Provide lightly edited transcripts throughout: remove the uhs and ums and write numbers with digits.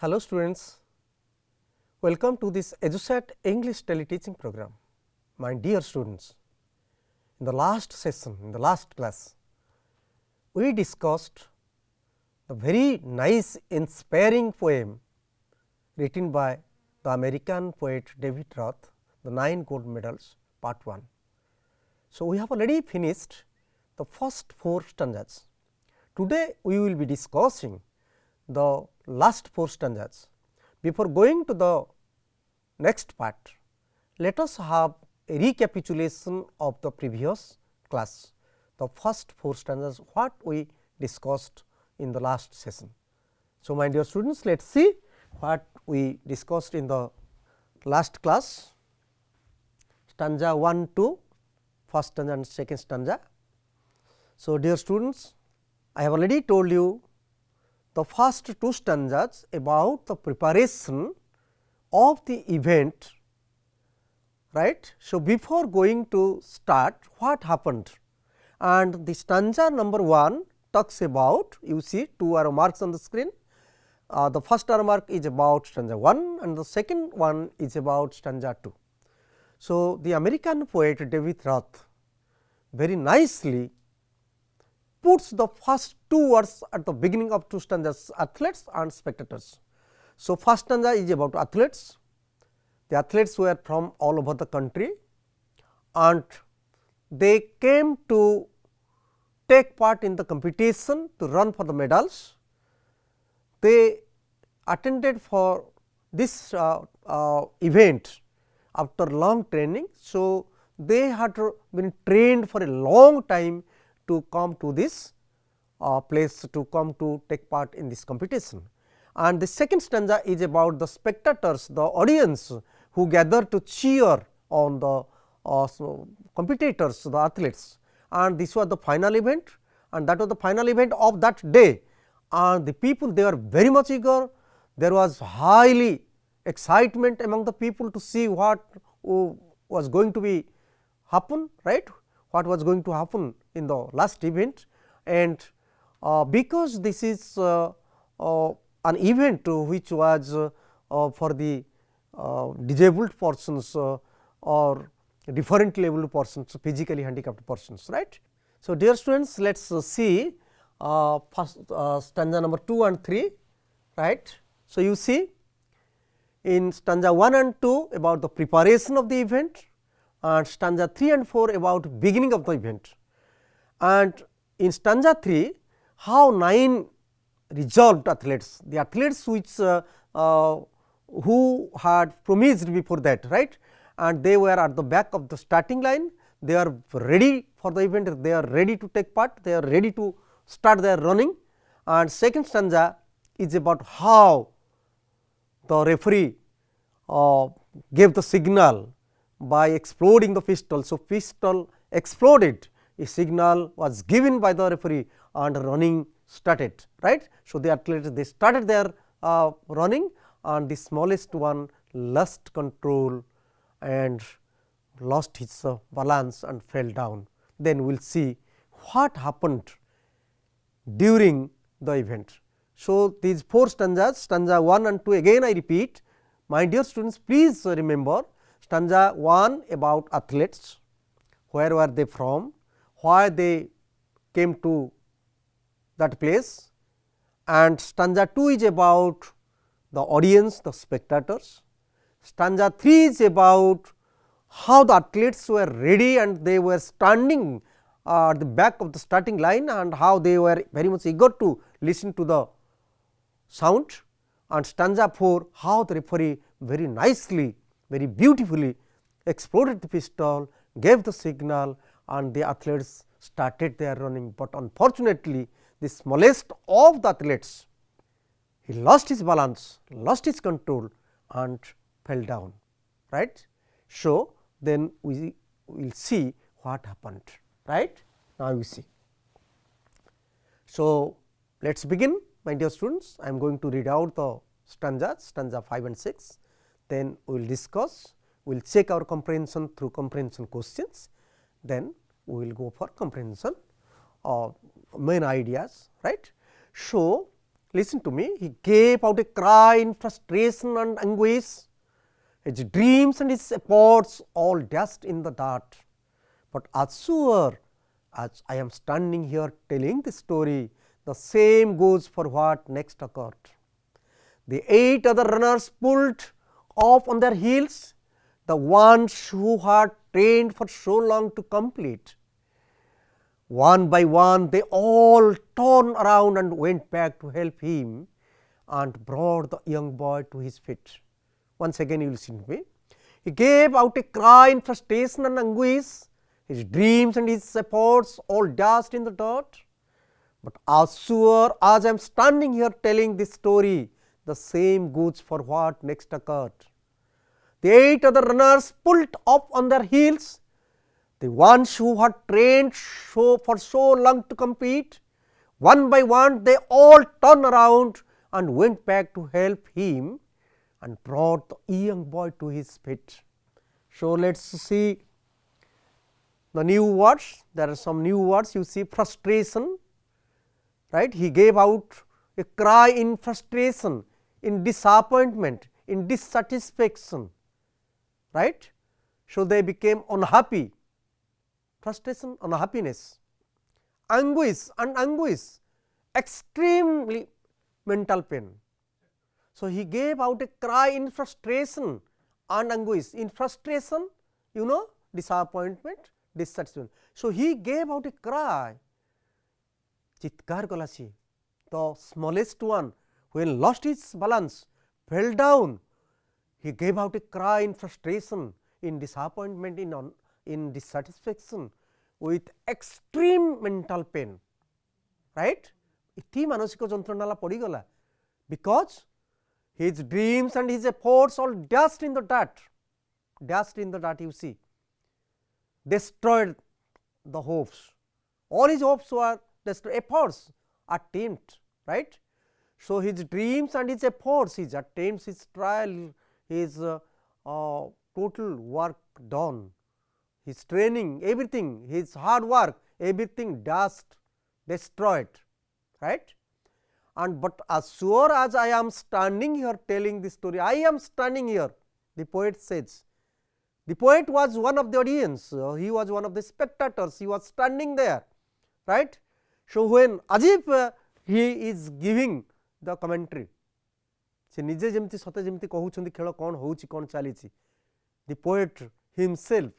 Hello students, welcome to this EduSat English teleteaching program. My dear students, in the last session, in the last class, we discussed the very nice inspiring poem written by the American poet David Roth, the 9 gold medals part 1. So, we have already finished the first 4 stanzas. Today, we will be discussing the last 4 stanzas. Before going to the next part, let us have a recapitulation of the previous class, the first 4 stanzas what we discussed in the last session. So, my dear students, let us see what we discussed in the last class. Stanza 1 to first stanza and second stanza. So, dear students, I have already told you the first 2 stanzas about the preparation of the event, right. So, before going to start, what happened, and the stanza number 1 talks about, you see 2 arrow marks on the screen. The first arrow mark is about stanza 1 and the second one is about stanza 2. So, the American poet David Roth very nicely puts the first 2 words at the beginning of 2 stanzas, athletes and spectators. So, first stanza is about athletes. The athletes were from all over the country and they came to take part in the competition to run for the medals. They attended for this event after long training. So, they had been trained for a long time to come to this place, to come to take part in this competition. And the second stanza is about the spectators, the audience who gather to cheer on the competitors, the athletes, and this was the final event, and that was the final event of that day. And the people, they were very much eager, there was highly excitement among the people to see what was going to be happen, right, what was going to happen in the last event. And because this is an event which was for the disabled persons or different level persons, physically handicapped persons, right. So, dear students, let us see first stanza number 2 and 3, right. So, you see in stanza 1 and 2 about the preparation of the event, and stanza 3 and 4 about beginning of the event, and in stanza 3 how 9 resolved athletes, the athletes which who had promised before that, right, and they were at the back of the starting line, they are ready for the event, they are ready to take part, they are ready to start their running. And second stanza is about how the referee gave the signal by exploding the pistol. So, pistol exploded, a signal was given by the referee and running started, right. So, the athletes, they started their running, and the smallest one lost control and lost his balance and fell down. Then we will see what happened during the event. So, these 4 stanzas, stanza 1 and 2, again I repeat, my dear students, please remember stanza 1 about athletes, where were they from, why they came to that place, and stanza 2 is about the audience, the spectators. Stanza 3 is about how the athletes were ready and they were standing at the back of the starting line, and how they were very much eager to listen to the sound. And stanza 4, how the referee very nicely, very beautifully exploded the pistol, gave the signal, and the athletes started their running. But unfortunately, the smallest of the athletes, he lost his balance, lost his control and fell down, right. So, then we will see what happened, right. Now, we see. So, let us begin, my dear students. I am going to read out the stanzas, stanza 5 and 6, then we will discuss, we will check our comprehension through comprehension questions, then we will go for comprehension main ideas, right. So, listen to me, he gave out a cry in frustration and anguish. His dreams and his efforts all dashed in the dirt. But as sure as I am standing here telling this story, the same goes for what next occurred. The 8 other runners pulled off on their heels, the ones who had trained for so long to complete. One by one, they all turned around and went back to help him and brought the young boy to his feet. Once again, you listen to me. He gave out a cry in frustration and anguish. His dreams and his efforts all dashed in the dirt. But as sure as I am standing here telling this story, the same goes for what next occurred. The 8 other runners pulled up on their heels, the ones who had trained for so long to compete. One by one, they all turned around and went back to help him and brought the young boy to his feet. So, let us see the new words. There are some new words. You see frustration, right? He gave out a cry in frustration, in disappointment, in dissatisfaction, right? So, they became unhappy, frustration, unhappiness, anguish and anguish, extremely mental pain. So, he gave out a cry in frustration and anguish. In frustration, you know, disappointment, dissatisfaction. So, he gave out a cry, chitkar kala siye, the smallest one, when lost his balance, fell down. He gave out a cry in frustration, in disappointment, in dissatisfaction, with extreme mental pain, right? Iti manasiko jantrana padigala, because his dreams and his efforts all dashed in the dirt, you see, destroyed the hopes. All his hopes were destroyed, efforts, attempt, right? So, his dreams and his efforts, his attempts, his trial, his total work done, his training, everything, his hard work, everything dashed, destroyed, right? And but as sure as I am standing here telling this story, I am standing here, the poet says. The poet was one of the audience, he was one of the spectators, he was standing there, right? So, when as if he is giving the commentary, se nije jemti sote jemti kahuchandi khelo kon houchi kon chalichi, the poet himself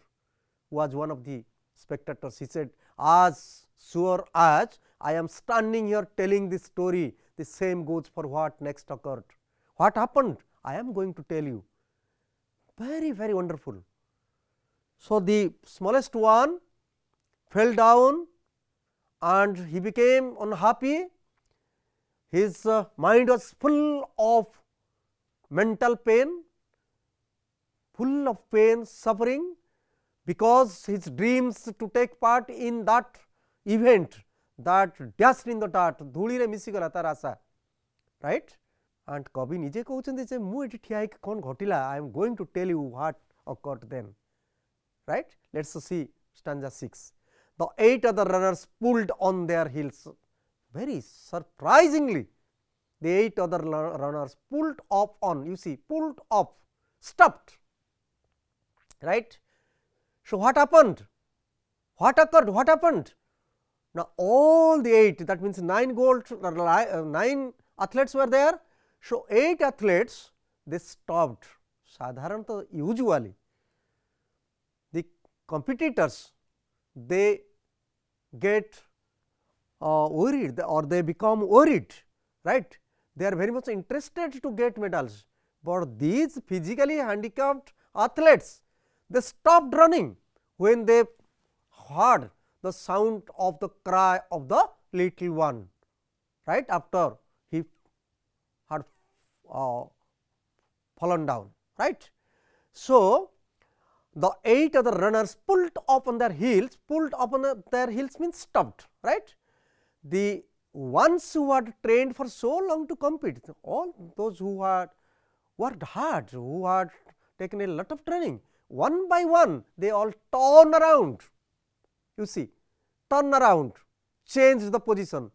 was one of the spectators. He said, as sure as I am standing here telling this story, the same goes for what next occurred. What happened? I am going to tell you. Very, very wonderful. So, the smallest one fell down and he became unhappy. His mind was full of mental pain, full of pain, suffering, because his dreams to take part in that event, that dashed in the dirt, dhuli re misigala tar asa, right? And Kavi nije kahuchandi je mu eti thia heiki kon ghatila, I am going to tell you what occurred then, right? Let us see stanza 6. The 8 other runners pulled on their heels. Very surprisingly, the 8 other runners pulled up on, you see, pulled up, stopped, right? So, what happened? What occurred? What happened? Now, all the 8, that means 9 9 athletes were there. So, 8 athletes, they stopped. Sadharanta, usually the competitors, they get worried or they become worried, right? They are very much interested to get medals, but these physically handicapped athletes, they stopped running when they heard the sound of the cry of the little one, right, after he had fallen down, right. So, the 8 other runners pulled up on their heels, means stopped, right. The ones who had trained for so long to compete, all those who had worked hard, who had taken a lot of training, one by one they all turn around, you see, turn around, change the position,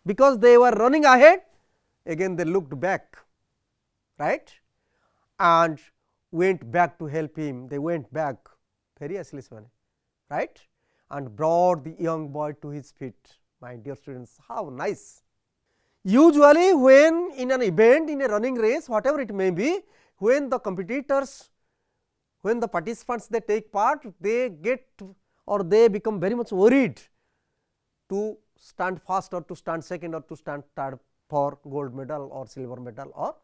because they were running ahead, again they looked back, right, and went back to help him. They went back very asli semane, right, and brought the young boy to his feet. My dear students, how nice. Usually when in an event, in a running race, whatever it may be, when the competitors, when the participants they take part, they get or they become very much worried to stand first or to stand second or to stand third for gold medal or silver medal or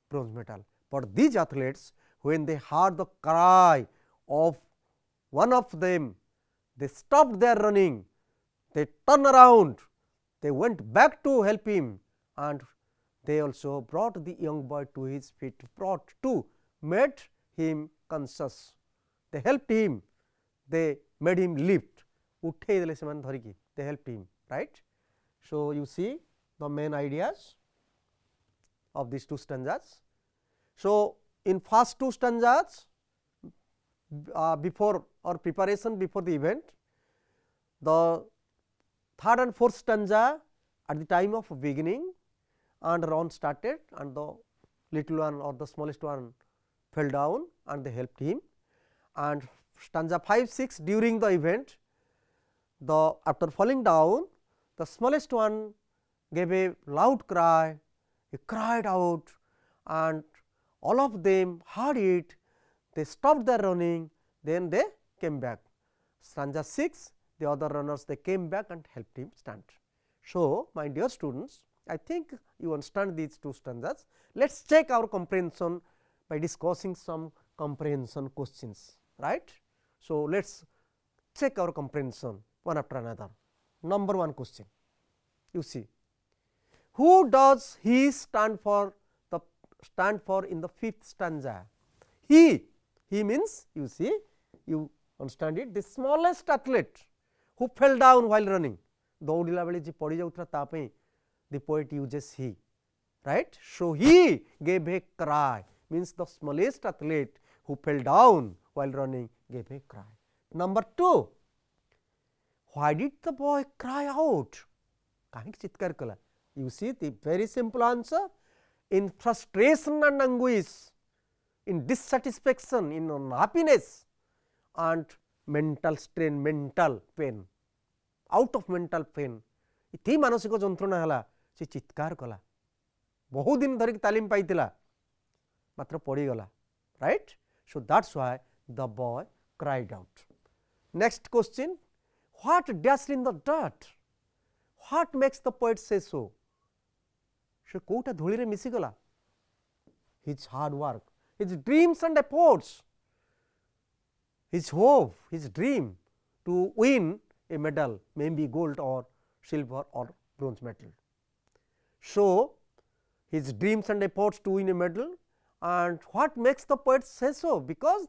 bronze medal. But these athletes, when they heard the cry of one of them, they stopped their running, they turned around, they went back to help him, and they also brought the young boy to his feet, made him conscious. They helped him, they made him lift, they helped him, right. So, you see the main ideas of these two stanzas. So, in first two stanzas, before or preparation before the event, the third and fourth stanza at the time of beginning and run started and the little one or the smallest one fell down and they helped him, and stanza 5, 6 during the event, the after falling down the smallest one gave a loud cry, he cried out and all of them heard it, they stopped their running, then they came back. Stanza 6, the other runners they came back and helped him stand. So, my dear students, I think you understand these two stanzas. Let us check our comprehension by discussing some comprehension questions, right. So, let us check our comprehension one after another. Number 1 question, you see, who does he stand for in the 5th stanza? He means, you see, you understand it, the smallest athlete who fell down while running, ଦୌଡ଼ିଲା ବେଳେ ଯେ ପଡ଼ି ଯାଉଥିଲା ତା ପାଇଁ the poet uses he, right. So, he gave a cry, means the smallest athlete who fell down while running gave a cry. Number 2, why did the boy cry out? କାହିଁକି ଚିତ୍କାର କଲା? You see the very simple answer, in frustration and anguish, in dissatisfaction, in unhappiness and mental strain, mental pain, out of mental pain, इति मानसिक जंत्रणा हला से चित्कार कला, बहुत दिन धरिक तालीम पाइतिला मात्र पड़ी गला, right. So, that is why the boy cried out. Next question, what dashed in the dirt? What makes the poet say so? ସେ କୋଉଟା ଧୂଳିରେ ମିଶିଗଲା? his hard work, his dreams and efforts, his hope, his dream to win a medal, maybe gold or silver or bronze medal. So, his dreams and efforts to win a medal, and what makes the poet say so? Because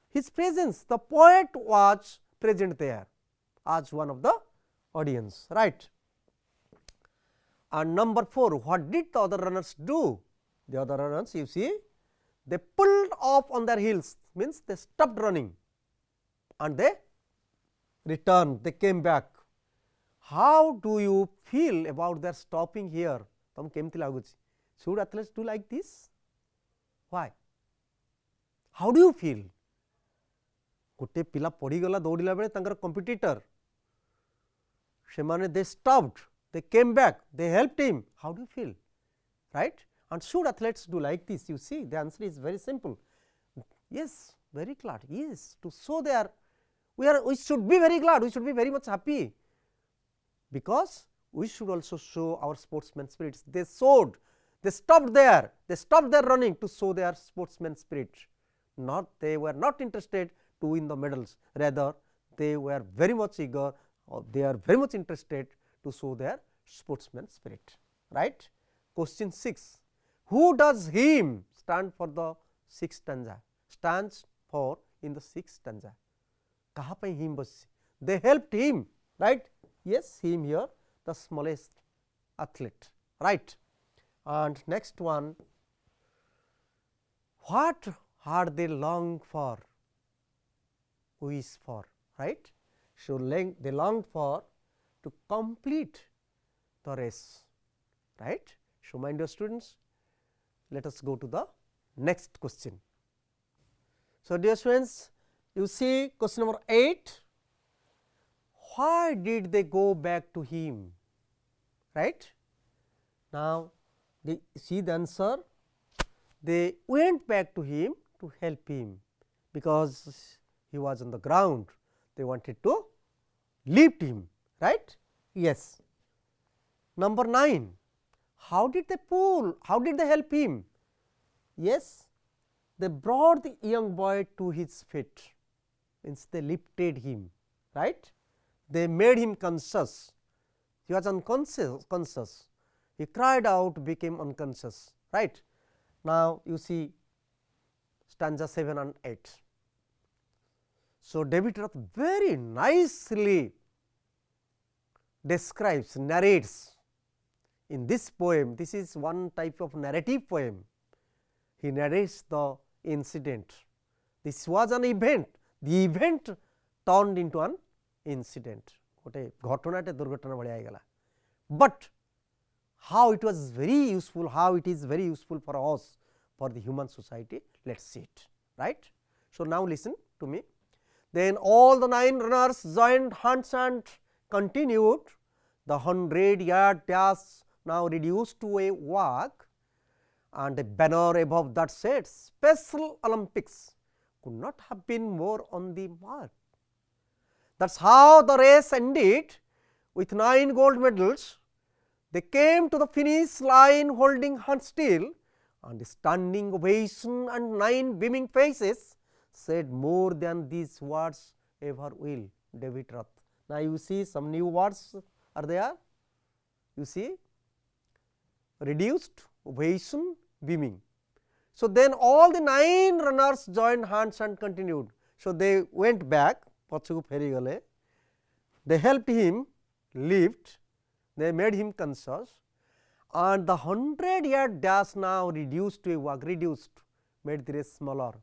his presence, the poet was present there as one of the audience, right. And number 4, what did the other runners do? The other runners, you see, they pulled off on their heels, means they stopped running and they returned, they came back. How do you feel about their stopping here? ତମକୁ କେମିତି ଲାଗୁଛି? Should athletes do like this? Why? How do you feel? ଗୋଟେ ପିଲା ପଡ଼ିଗଲା ଦୌଡ଼ିଲା ବେଳେ ତାଙ୍କର competitor, ସେମାନେ they stopped, they came back, they helped him. How do you feel? Right? And should athletes do like this? You see, the answer is very simple. Yes, very glad. Yes, to show their, we should be very glad, we should be very much happy, because we should also show our sportsman spirits. They showed, they stopped there, they stopped their running to show their sportsman spirit. Not, they were not interested to win the medals, rather they were very much eager, or they are very much interested to show their sportsman spirit, right. Question 6, who does him stand for the 6th stanza? Stands for in the 6th stanza. kaha pai him basi? They helped him, right. Yes, him here, the smallest athlete, right. And next one, what are they long for, wish for, right. So, they longed for to complete the race, right. So, my dear students, let us go to the next question. So, dear students, you see question number 8, why did they go back to him, right? Now, they see the answer, they went back to him to help him, because he was on the ground, they wanted to lift him, right? Yes. Number 9, how did they help him? Yes, they brought the young boy to his feet, means they lifted him, right? They made him conscious, he was unconscious, he cried out, became unconscious, right? Now, you see stanza 7 and 8. So, David Roth very nicely describes, narrates in this poem. This is one type of narrative poem. He narrates the incident. This was an event, the event turned into an incident. गोटे घटनाटे दुर्घटना भाया होगला, but how it was very useful, how it is very useful for us, for the human society, let us see it, right. So, now listen to me. Then all the 9 runners joined hands and continued the 100-yard dash, now reduced to a walk, and a banner above that said Special Olympics could not have been more on the mark. That is how the race ended with 9 gold medals. They came to the finish line holding hands still, and standing ovation and 9 beaming faces said more than these words ever will. David Roth. Now, you see some new words are there, you see reduced, ovation, beaming. So, then all the 9 runners joined hands and continued. So, they went back, they helped him lift, they made him conscious, and the 100-yard dash now reduced to a walk, reduced, made the race smaller.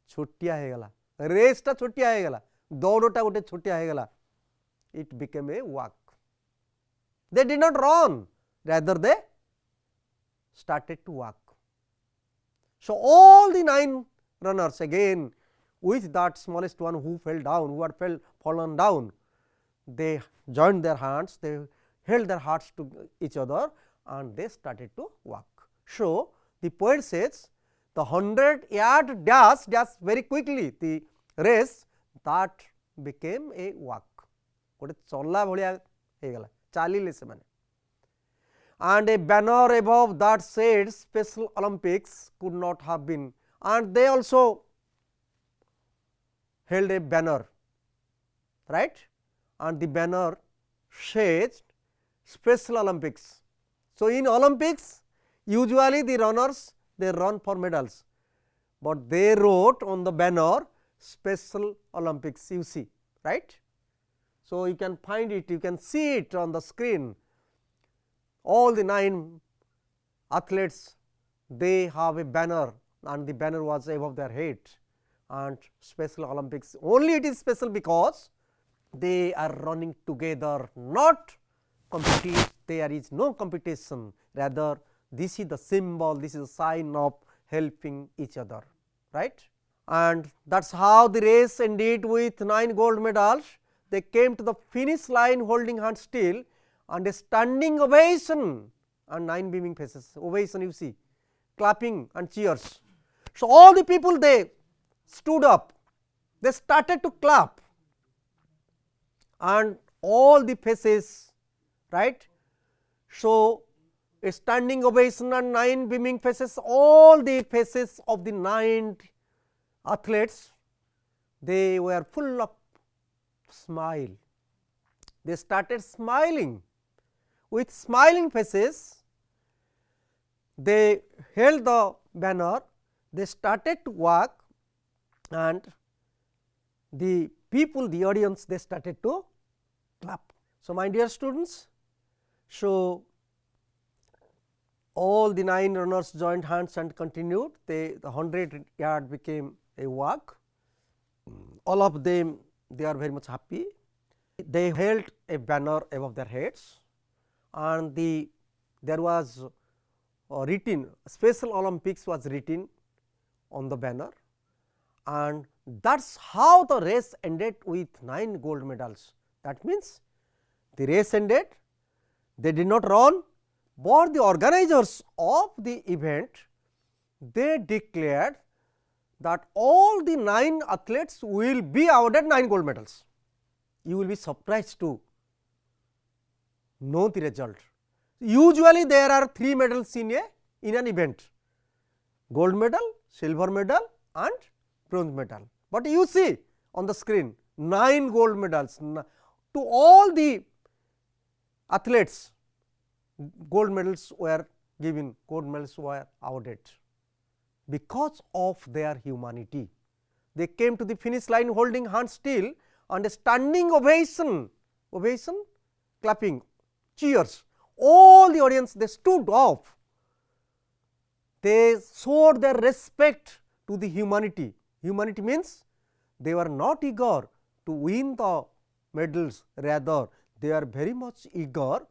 छोटिया हेगला, race टा छोटिया हेगला, दौड़टा गोटे छोटिया हेगला, it became a walk. They did not run, rather they started to walk. So, all the 9 runners again, with that smallest one who fell down, who had fallen down, they joined their hands, they held their hearts to each other, and they started to walk. So, the poet says the 100-yard dash very quickly, the race that became a walk. गोटे चला भाया होगला, चलिले से माने. And a banner above that said Special Olympics could not have been, and they also held a banner, right, and the banner says Special Olympics. So, in Olympics usually the runners they run for medals, but they wrote on the banner Special Olympics, you see, right. So, you can find it, you can see it on the screen. All the 9 athletes, they have a banner, and the banner was above their head, and Special Olympics, only it is special because they are running together, not compete, there is no competition, rather this is the symbol, this is a sign of helping each other, right. And that is how the race ended with 9 gold medals. They came to the finish line holding hands still, and a standing ovation and 9 beaming faces, ovation you see, clapping and cheers. So, all the people they stood up, they started to clap, and all the faces, right. So, a standing ovation and 9 beaming faces, all the faces of the 9 athletes, they were full of smile. They started smiling. With smiling faces, they held the banner, they started to walk, and the people, the audience, they started to clap. So, my dear students, so all the 9 runners joined hands and continued, the 100-yard became a walk. All of them, they are very much happy. They held a banner above their heads, and the there was written, Special Olympics was written on the banner, and that is how the race ended with 9 gold medals. That means the race ended, they did not run, but the organizers of the event, they declared that all the 9 athletes will be awarded 9 gold medals. You will be surprised to know the result. Usually there are 3 medals in an event: gold medal, silver medal and bronze medal. But you see on the screen 9 gold medals to all the athletes. Gold medals were given, gold medals were awarded because of their humanity. They came to the finish line holding hands still, and a standing ovation, clapping, cheers. All the audience, they stood up. They showed their respect to the humanity. Humanity means they were not eager to win the medals, rather they are very much eager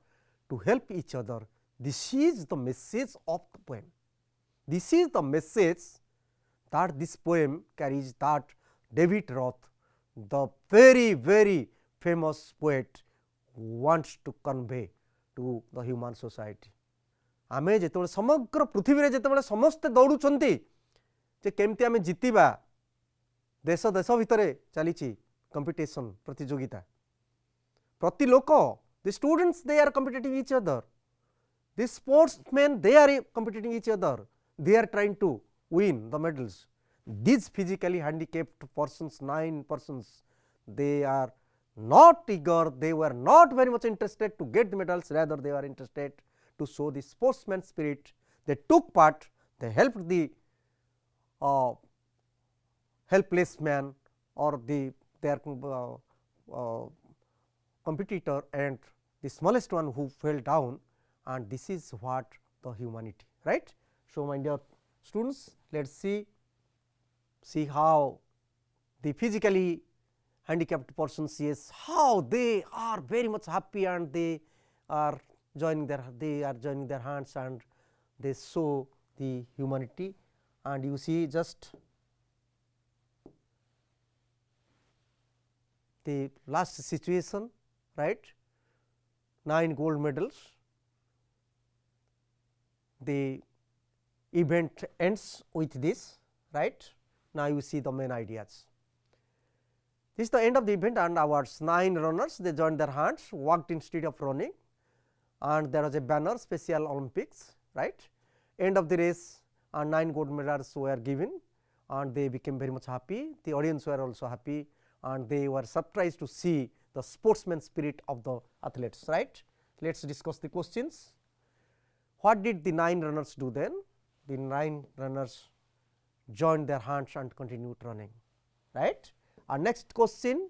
to help each other. This is the message of the poem. This is the message that this poem carries, that David Roth, the very, very famous poet, wants to convey to the human society. आमे जेतेबेले समग्र पृथ्वी रे जेतेबेले समस्ते दौड़ुचंती जे केमती आमे जितिबा, देश देश भितरे चलीची competition, प्रतियोगिता, प्रति लोक, the students they are competing each other, the sportsmen they are competing each other, they are trying to win the medals. These physically handicapped persons, 9 persons, they are not eager, they were not very much interested to get the medals, rather they were interested to show the sportsman spirit. They took part, they helped the helpless man or their competitor and the smallest one who fell down, and this is what the humanity, right. So, my dear students, let us see how the physically handicapped persons, yes, how they are very much happy and they are joining their hands and they show the humanity. And you see just the last situation, right, 9 gold medals. The event ends with this, right. Now, you see the main ideas. This is the end of the event, and our 9 runners, they joined their hands, walked instead of running, and there was a banner, Special Olympics, right. End of the race, and 9 gold medals were given, and they became very much happy. The audience were also happy, and they were surprised to see the sportsman spirit of the athletes, right. Let us discuss the questions. What did the 9 runners do then? The 9 runners joined their hands and continued running, right. Our next question,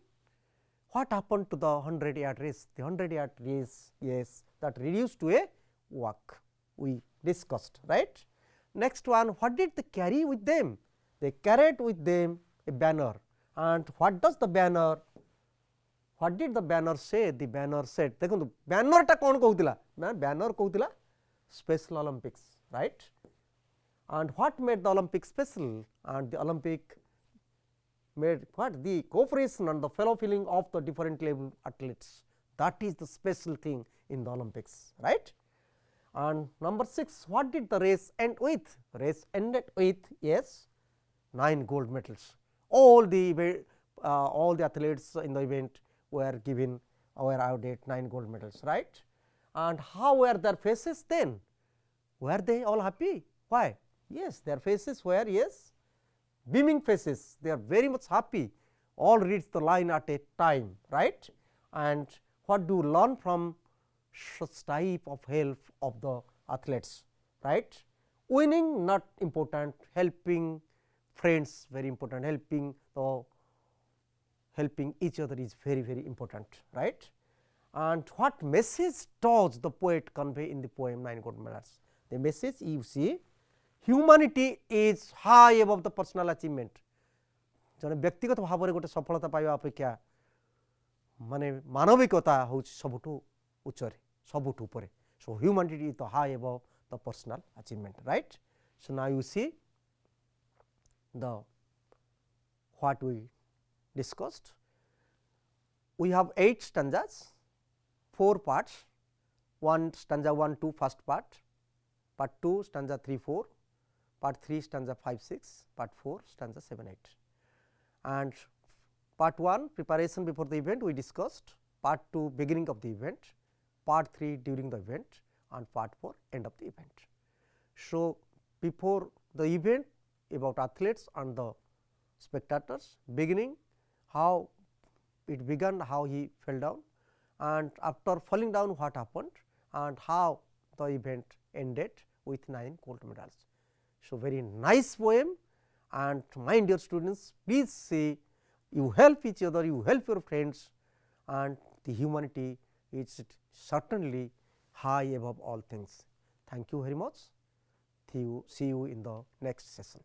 what happened to the 100-yard race? The 100-yard race, yes, that reduced to a walk, we discussed, right. Next one, what did they carry with them? They carried with them a banner, and what does the banner, what did the banner say? The banner said, देखो banner टा कौन कहूतिला? Banner कहूतिला Special Olympics, right. And what made the Olympics special? And the Olympic made what? The cooperation and the fellow feeling of the different level athletes. That is the special thing in the Olympics, right. And number 6, what did the race end with? Race ended with, yes, 9 gold medals. All the athletes in the event were given or awarded 9 gold medals, right. And how were their faces then? Were they all happy? Why? Yes, their faces were, yes, beaming faces. They are very much happy. All reached the line at a time, right. And what do you learn from such type of help of the athletes, right. Winning not important, helping friends very important, helping each other is very, very important, right. And what message does the poet convey in the poem 9 gold medals? The message, you see, humanity is high above the personal achievement. जने व्यक्तिगत भाव रे गोटे सफलता पाइबा अपेक्षा माने मानविकता होउछि सबुठु उच्चरे, सबुठु उपरे, So, humanity is the high above the personal achievement, right. So, now you see the what we discussed. We have 8 stanzas, 4 parts, 1 stanza 1 2 first part 2 stanza 3 4, part 3 stanza 5 6, part 4 stanza 7 8. And part 1 preparation before the event we discussed, part 2 beginning of the event, part 3 during the event, and part 4 end of the event. So, before the event about athletes and the spectators, beginning how it began, how he fell down, and after falling down what happened, and how the event ended with 9 gold medals. So, very nice poem, and my dear students, please see, you help each other, you help your friends, and the humanity is certainly high above all things. Thank you very much. See you in the next session.